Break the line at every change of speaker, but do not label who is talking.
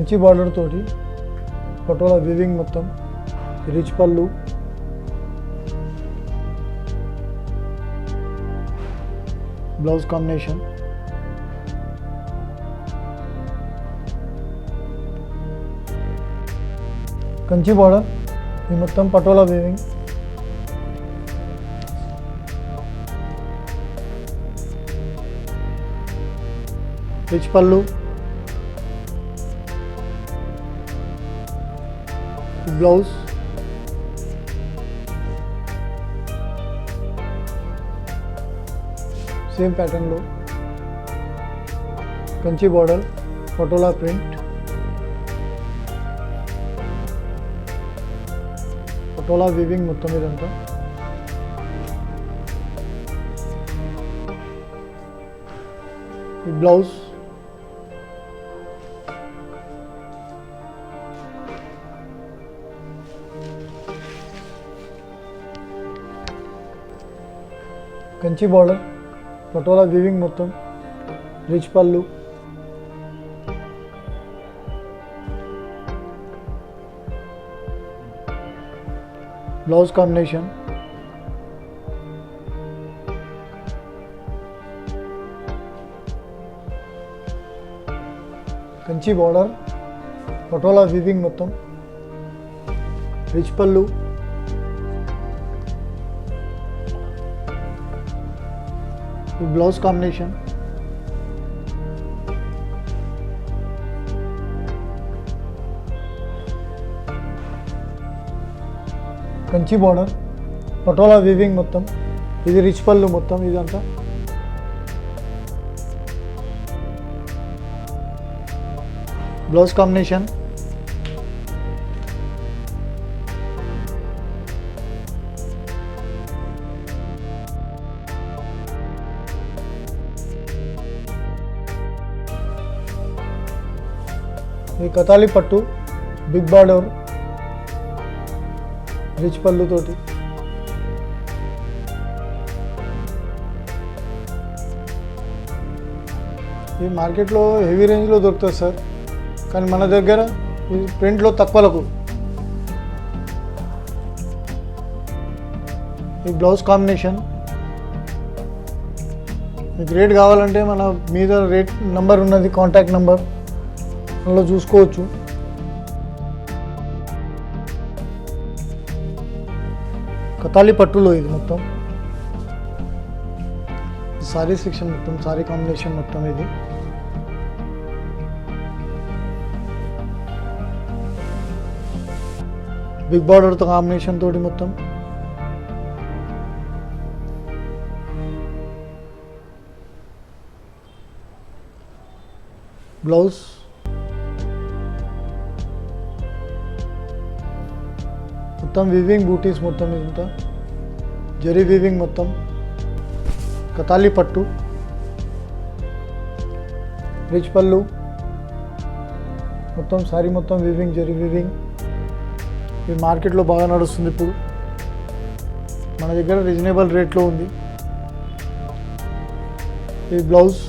Kanchi border తోటి patola weaving మొత్తం, rich పళ్ళు, బ్లౌజ్ కాంబినేషన్, కంచి బార్డర్ ఇది మొత్తం పటోలా వీవింగ్, రిచ్ పళ్ళు, బ్లౌజ్, సేమ్ ప్యాటర్న్లో Kanchi border, patola print, patola weaving మొత్తం ఇదంతా. ఈ blouse, Kanchi border, patola weaving మొత్తం, రిచ్ పళ్ళు, blouse combination, Kanchi border, patola weaving మొత్తం, రిచ్ పళ్ళు, blouse combination, Kanchi border, patola weaving మొత్తం, ఇది రిచ్ పళ్ళు మొత్తం ఇదంతా. బ్లౌజ్ కాంబినేషన్, ఇది కతాలి పట్టు, బిగ్ బార్డర్, రిచ్ పళ్ళు తోటి. ఈ మార్కెట్లో హెవీ రేంజ్లో దొరుకుతుంది సార్, కానీ మన దగ్గర ఈ ప్రింట్లో తక్కువలకు. ఈ బ్లౌజ్ కాంబినేషన్, మీకు రేట్ కావాలంటే మన మీద రేట్ నెంబర్ ఉన్నది, కాంటాక్ట్ నెంబర్, అందులో చూసుకోవచ్చు. కతాలి పట్టులో ఇది మొత్తం సారీ సెక్షన్ మొత్తం, సారీ కాంబినేషన్ మొత్తం ఇది. బిగ్ బార్డర్తో కాంబినేషన్ తోటి మొత్తం. బ్లౌజ్, మొత్తం వీవింగ్ బూటీస్ మొత్తం ఇదంతా, జరీ వీవింగ్ మొత్తం, కతాలి పట్టు, రిచ్ పళ్ళు మొత్తం, సారీ మొత్తం వీవింగ్, జరీ వీవింగ్. ఇది మార్కెట్లో బాగా నడుస్తుంది ఇప్పుడు, మన దగ్గర రీజనబుల్ రేట్లో ఉంది. ఈ బ్లౌజ్,